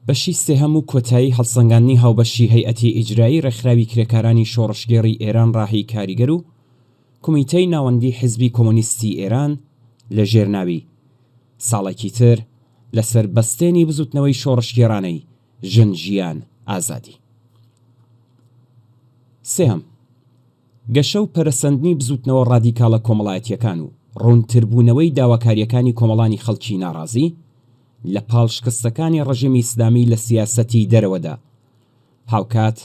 بەشی سێهەم و کۆتایی هەڵسەنگاندنی هاوبەشی هەیئەتی ئیجرایی ڕێکخراوی کرێکارانی شۆڕشگێڕی ئێران ڕاهی کاریگەر و کۆمیتەی ناوەندی حیزبی کۆمۆنیستی ئێران لە ژێرناوی ساڵێکی تر لەسەر بەستێنی بزوتنەوەی شۆڕشگێڕانەی ژن ژیان ئازادی. سێهەم، گەشە و پەرەسەندنی بزوتنەوە ڕادیکاڵە کۆمەڵایەتیەکان و ڕوونتربوونەوەی داواکاریەکانی کۆمەڵانی خەڵکی ناڕازی لە پاڵشکستەکانی ڕەژیمی ئیسلامی لە سیاسەتی دەرەوەدا، هاوکات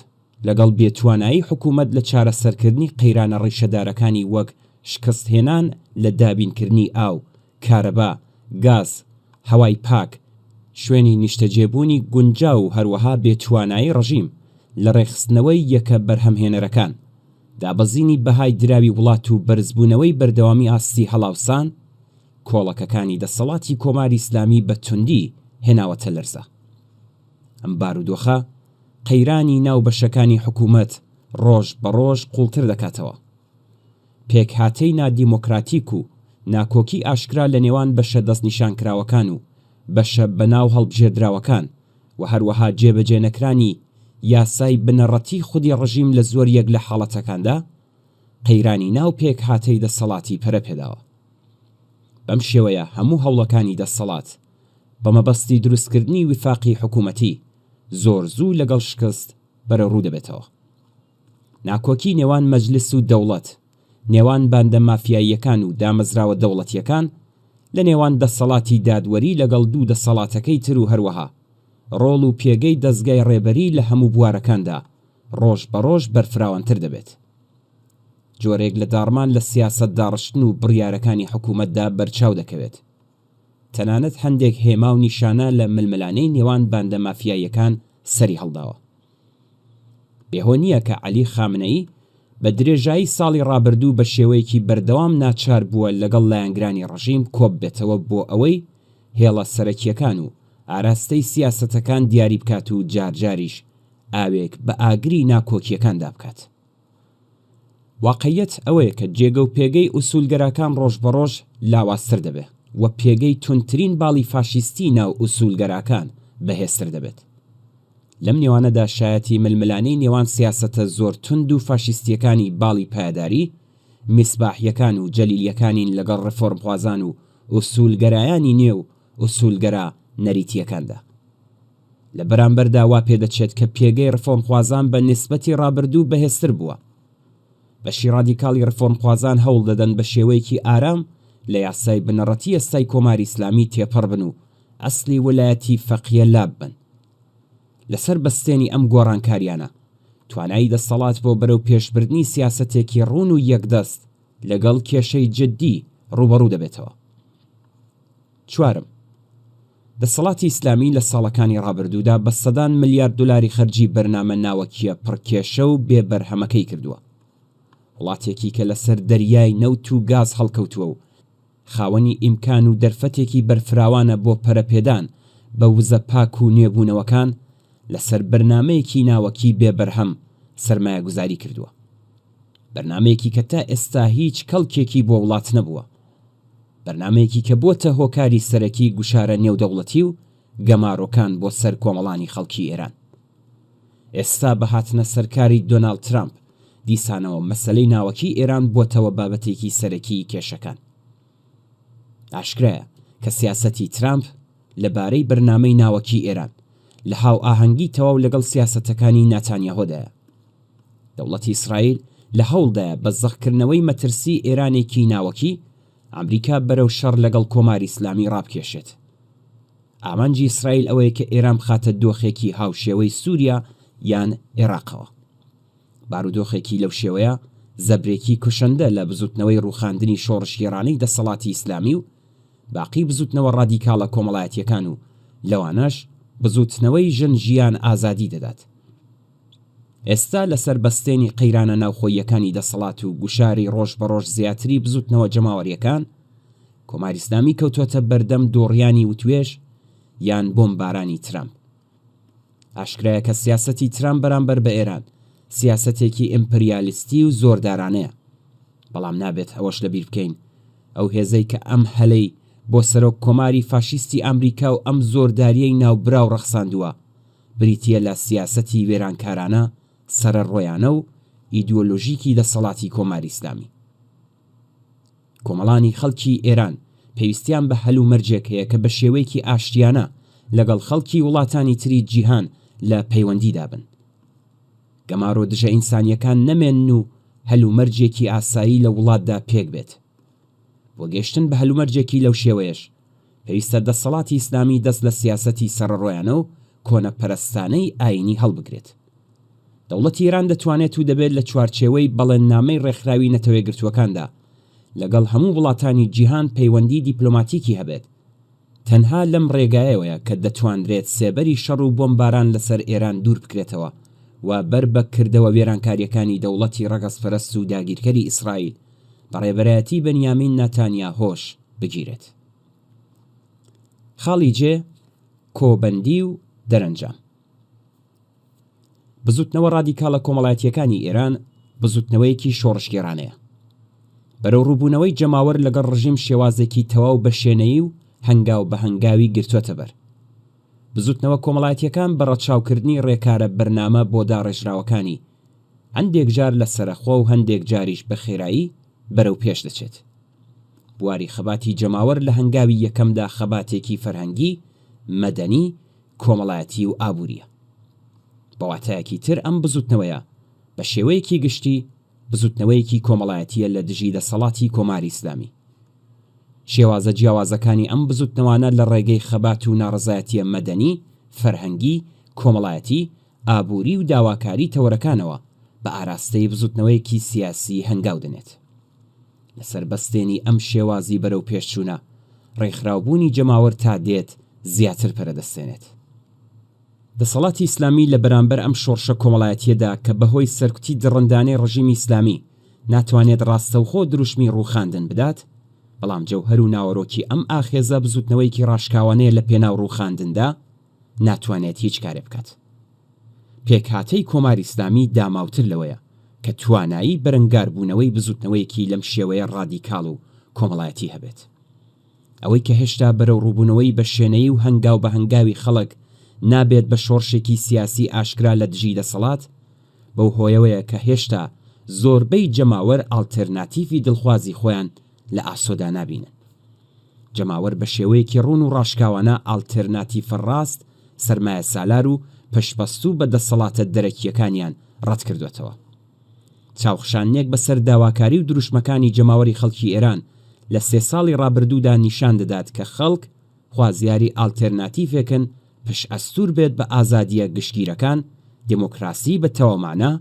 لەگەڵ بێتوانایی حکوومەت لە چارەسەرکردنی قەیرانە ڕیشەدارەکانی وەک شکستهێنان لە دابینکردنی ئاو، کارەبا، گاز، هەوای پاک، شوێنی نیشتەجێبوونی گونجاو و هەروەها بێتوانایی ڕەژیم لە ڕێخستنەوەی یەکە بەرهەمهێنەرەکان، دابەزینی بەهای دراوی وڵات و بەرزبوونەوەی بەردەوامی ئاستی هەڵاوسان کۆڵەکەکانی دەسەڵاتی کۆماری ئیسلامی بە توندی هێناوەتە لەرزە. ئەم بارودۆخە قەیرانی ناو بەشەکانی حکوومەت ڕۆژ بە ڕۆژ قوڵتر دەکاتەوە. پێکهاتەی نادیمۆکراتیک و ناکۆکی ئاشکرا لە نێوان بەشە دەستنیشانکراوەکان و بەشە بەناو هەڵبژێردراوەکان و هەروەها جێبەجێ نەکرانی یاسای بنەڕەتی خودی ڕژیم لە زۆر یەک لە حاڵەتەکاندا قەیرانی ناو پێکهاتەی دەسەڵاتی پەرەپێداوە. بەم شێوەیە هەموو هەوڵەکانی دەسەڵات بە مەبەستی دروستکردنی وفاقی حکوومەتی زۆر زوو لەگەڵ شکست بەرە ڕوو دەبێتەوە. ناکۆکی نێوان مەجلس و دەوڵەت، نێوان باندە مافیاییەکان و دامەزراوە دەوڵەتیەکان، لە نێوان دەسەڵاتی دادوەری لەگەڵ دوو دەسەڵاتەکەی تر و هەروەها ڕۆڵ و پێگەی دەستگای ڕێبەری لە هەموو بوارەکاندا ڕۆژ بە ڕۆژ بەرفراوانتر دەبێت. جۆرێک لە داڕمان لە سیاسەت داڕشتن و بڕیارەکانی حکوومەتدا بەرچاو دەکەوێت. تەنانەت هەندێک هێما و نیشانە لە ململانەی نێوان باندە مافیاییەکان سەری هەڵداوە. بێهۆ نییە کە عەلی خامنەئی بە درێژایی ساڵی ڕابردوو بە شێوەیەکی بەردەوام ناچار بووە لەگەڵ لایەنگرانی ڕەژیم کۆب بێتەوە بۆ ئەوەی هێڵە سەرەکیەکان و ئاراستەی سیاسەتەکان دیاری بکات و جارجاریش ئاوێک بە ئاگری ناکۆکیەکاندا بکات. واقعیەت ئەوەیە کە جێگە و پێگەی ئوسولگەراکان ڕۆژ بە ڕۆژ لاوازتر دەبێت و پێگەی تونترین باڵی فاشیستی ناو ئوسولگەراکان بەهێزتر دەبێت. لەم نێوانەدا شایەتی ململانەی نێوان سیاسەتە زۆر تند و فاشیستیەکانی باڵی پایداری، میسباحیەکان و جەلیلیەکانین لەگەڵ ڕفۆرمخوازان و ئوسولگەرایانی نێو ئوسولگەرا نەریتیەکاندا. لە بەرامبەردا وا پێدەچێت کە پێگەی ڕفۆرمخوازان بە نیسبەتی ڕابردوو بەهێزتر بووە. بەشی ڕادیکاڵی ڕفۆرمخوازان هەوڵ دەدەن بە شێوەیەکی ئارام لە یاسای بنەڕەتی ئێستای کۆماری ئیسلامی تێپەڕ بن و ئەسلی وەلایەتی فەقیە لاب بن. لەسەر بەستێنی ئەم گۆڕانکاریانە توانایی دەسەڵات بۆ بەرەو پێشبردنی سیاسەتێکی ڕوون و یەکدەست لەگەڵ کێشەی جددی ڕوبەڕوو دەبێتەوە. چوارم، دەسەڵاتی ئیسلامی لە ساڵەکانی ڕابردوودا بە سەدان ملیارد دولاری خەرجی بەرنامە ناوەکیە پڕکێشە و بێبەرهەمەکەی کردووە. وڵاتێکی کە لەسەر دەریای نەوت و گاز هەڵکەوتووە و خاوەنی ئیمکان و دەرفەتێکی بەرفراوانە بۆ پەرەپێدان بە وزە پاک و نوێبوونەوەکان لەسەر بەرنامەیەکی ناوەکی بێبەرهەم سەرمایە گوزاری کردووە. بەرنامەیەکی کە تا ئێستا هیچ کەڵکێکی بۆ وڵات نەبووە. بەرنامەیەکی کە بۆتە هۆکاری سەرەکی گوشارە نێودەوڵەتی و گەماڕۆکان بۆ سەر کۆمەڵانی خەڵکی ئێران. ئێستا بە هاتنە سەرکاری دۆناڵد ترامپ دیسانەوە مەسەلەی ناوەکی ئێران بۆتەوە بابەتێکی سەرەکی کێشەکان. ئاشکرایە کە سیاسەتی ترامپ لەبارەی بەرنامەی ناوەکی ئێران لە هاو ئاهەنگی تەواو لەگەڵ سیاسەتەکانی ناتانیاهۆدایە. دەوڵەتی ئیسرائیل لە هەوڵدایە بە زەخکردنەوەی مەترسی ئێرانێکی ناوەکی ئەمریکا بەرەو شەڕ لەگەڵ کۆماری ئیسلامی ڕابکێشێت. ئامانجی ئیسرائیل ئەوەیە کە ئێران بخاتە دۆخێکی هاوشێوەی سووریا یان عێراقەوە. بارودۆخێکی لەو شێوەیە زەبرێکی کوشەندە لە بزوتنەوەی ڕووخاندنی شۆڕشگێڕانەی دەسەڵاتی ئیسلامی و باقی بزوتنەوە ڕادیکاڵە کۆمەڵایەتیەکان و لەوانەش بزوتنەوەی ژن ژیان ئازادی دەدات. ئێستا لەسەر بەستێنی قەیرانە ناوخۆییەکانی دەسەڵات و گوشاری ڕۆژ بە ڕۆژ زیاتری بزوتنەوە جەماوەریەکان کۆماری ئیسلامی کەوتوەتە بەردەم دۆڕیانی وتوێژ یان بۆمبارانی ترامپ. ئاشکرایە کە سیاسەتی ترامپ بەرامبەر بە ئێران سیاسەتێکی ئیمپریالیستی و زۆردارانەیە. بەڵام نابێت ئەوەش لەبیر بکەین ئەو هێزەی کە ئەم هەلەی بۆ سەرۆک کۆماری فاشیستی ئەمریکا و ئەم زۆرداریەی ناوبراو ڕەخساندووە بریتیە لە سیاسەتی وێرانکارانە سەرەڕۆیانە و ئیدیۆلۆژیکی دەسەڵاتی کۆماری ئیسلامی. کۆمەڵانی خەڵکی ئێران پێویستیان بە هەلومەرجێک هەیە کە بە شێوەیەکی ئاشتیانە لەگەڵ خەڵکی وڵاتانی تری جیهان لە پەیوەندیدا بن. گەمارۆ دژە ئینسانیەکان نەمێنن و هەلومەرجێکی ئاسایی لە وڵاتدا پێک بێت. بۆ گەیشتن بە هەلومەرجێکی لەو شێوەیەش پێویستە دەسەڵاتی ئیسلامی دەست لە سیاسەتی سەرڕۆیانە و کۆنەپەرستانەی ئاینی هەڵبگرێت. دەوڵەتی ئێران دەتوانێت و دەبێت لە چوارچێوەی بەڵێننامەی ڕێکخراوی نەتەوەیەگرتووەکاندا لەگەڵ هەموو وڵاتانی جیهان پەیوەندی دیپلۆماتیکی هەبێت. تەنها لەم ڕێگایەوەیە کە دەتوانرێت سێبەری شەڕ و بۆمباران لەسەر ئێران دوور بکرێتەوە و بەر بە کردەوە وێرانکاریەکانی دەوڵەتی ڕەگەزپەرست و داگیرکەری ئیسرائیل بەڕێبەرایەتی بەنیامین نەتانیاهۆش بگیرێت. خاڵی جێ، کۆبەندی و دەرەنجام. بزوتنەوە ڕادیکاڵە کۆمەڵایەتیەکانی ئێران بزوتنەوەیەکی شۆڕشگێڕانەیە. بەرەو ڕووبوونەوەی جەماوەر لەگەڵ ڕژیم شێوازێکی تەواو بە شوێنەیی و هەنگاو بە هەنگاوی گرتووەتە بەر. بزوتنەوە کۆمەڵایەتیەکان بە ڕەچاوکردنی ڕێکارە بەرنامە بۆ داڕێژراوەکانی هەندێک جار لە سەرەخۆ و هەندێک جاریش بە خێرایی بەرەو پێش دەچێت. بواری خەباتی جەماوەر لە هەنگاوی یەکەمدا خەباتێکی فەرهەنگی، مەدەنی، کۆمەڵایەتی و ئابووریە. بەواتایەکی تر ئەم بزوتنەوەیە بە شێوەیەکی گشتی بزوتنەوەیەکی کۆمەڵایەتیە لە دژی دەسەڵاتی کۆماری ئیسلامی. شێوازە جیاوازەکانی ئەم بزوتنەوانە لە ڕێگەی خەبات و ناڕەزایەتیە مەدەنی، فەرهەنگی، کۆمەڵایەتی، ئابووری و داواکاری تەوەرەکانەوە بە ئاراستەی بزوتنەوەیەکی سیاسی هەنگاو دەنێت. لەسەر بەستێنی ئەم شێوازی بەرەو پێشچوونە ڕێکخراوبوونی جەماوەر تا دێت زیاتر پەرەدەستێنێت. دەسەڵاتی ئیسلامی لە بەرامبەر ئەم شۆڕشە کۆمەڵایەتیەدا کە بەهۆی سەرکوتی دڕندانەی ڕژیمی ئیسلامی ناتوانێت ڕاستەوخۆ دروشمی ڕووخاندن بدات، بەڵام جەوهەر و ناوەڕۆکی ئەم ئاخێزە بزوتنەوەیکی ڕاشکاوانەیە لە پێناو ڕووخاندندا ناتوانێت هیچ کارێ بکات. پێکهاتەی کۆماری ئیسلامی داماوتر لەوەیە کە توانایی بەرەنگاربوونەوەی بزوتنەوەیەکی لەم شێوەیە ڕادیکاڵ و کۆمەڵایەتی هەبێت. ئەوەی کە هێشتا بەرەو ڕووبوونەوەی بە شوێنەیی و هەنگاو بە هەنگاوی خەڵک نابێت بە شۆڕشێکی سیاسی ئاشکرا لە دژی دەسەڵات، بەو هۆیەوەیە کە هێشتا زۆربەی جەماوەر ئالتەرناتیڤی دڵخوازی خۆیان لە ئاسۆدا نابینن. جەماوەر بە شێوەیەکی ڕوون و ڕاشکاوانە ئالتەرناتیڤە ڕاست، سەرمایە سالار و پشپەستوو بە دەسەڵاتە دەرەکیەکانیان ڕەت کردوێتەوە. چاوخشانێک بەسەر داواکاری و دروشمەکانی جەماوەری خەڵکی ئێران لە 3 ساڵی ڕابردوودا نیشان دەدات کە خەڵک خوازیاری ئالتەرناتیڤێکن پش ئەستور بێت بە ئازادیە گشتگیرەکان، دموکراسی بە تەوامانە،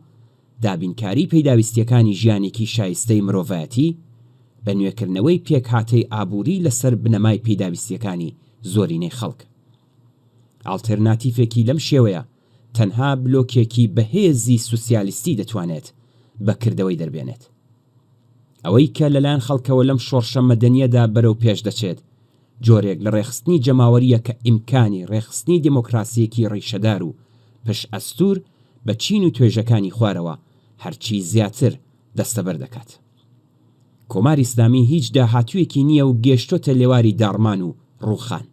دابینکاری پەیداویستیەکانی ژیانێکی شایستەی مرۆڤایەتی، بە نوێکردنەوەی پێکهاتەی ئابووری لەسەر بنەمای پەیداویستیەکانی زۆرینەی خەڵک. ئالتەرناتیڤێکی لەم شێوەیە تەنها بلۆکێکی بەهێزی سوسیالیستی دەتوانێت بەکردەوەی دەربێنێت. ئەوەی کە لەلایەن خەڵکەوە لەم شۆڕشە مەدەنیەدا بەرەو پێش دەچێت جۆرێک لە ڕێخستنی جەماوەریە کە ئیمکانی ڕێخستنی دموکراسیەکی ڕیشەدار و پش ئەستور بە چین و توێژەکانی خوارەوە هەرچی زیاتر دەستەبەر دەکات. کۆماری ئیسلامی هیچ داهاتوویەکی نییە و گەیشتۆتە لێواری داڕمان و ڕووخان.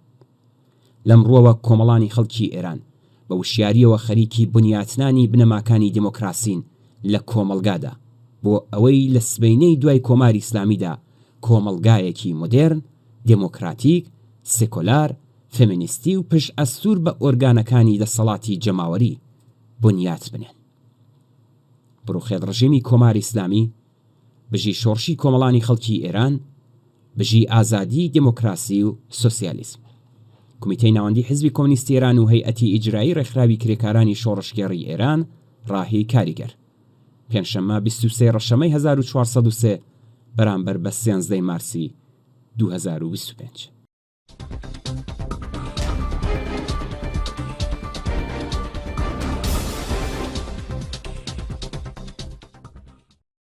لەم ڕۆوە کۆمەڵانی خەڵکی ئێران بە وشیاریەوە خەریکی بنیاتنانی بنەماکانی دموکراسین لە کۆمەلگادا بۆ ئەوەی لە سبەینەی دوای کۆماری ئیسلامیدا کۆمەلگایەکی مۆدێرن، دموکراتیک، سێکۆلار، فێمینیستی و پش ئەستور بە ئۆرگانەکانی دەسەڵاتی جەماوەری بنیات بنێن. بڕوخێت ڕژیمی کۆماری ئیسلامی بژی شۆڕشی کۆمەڵانی خەڵکی ئێران، بژی ئازادی، دموکراسی و سۆسیالیسم. کۆمیتەی ناوەندی حیزبی کۆمونیستی ئێران و هەیئەتی ئیجرایی ڕێکخراوی کرێکارانی شۆڕشگێڕی ئێران ڕاهی کاریگەر. پێنجشەممە 23 ڕەشەمەی 1403 بەرامبەر بە 13 مارسی 2025.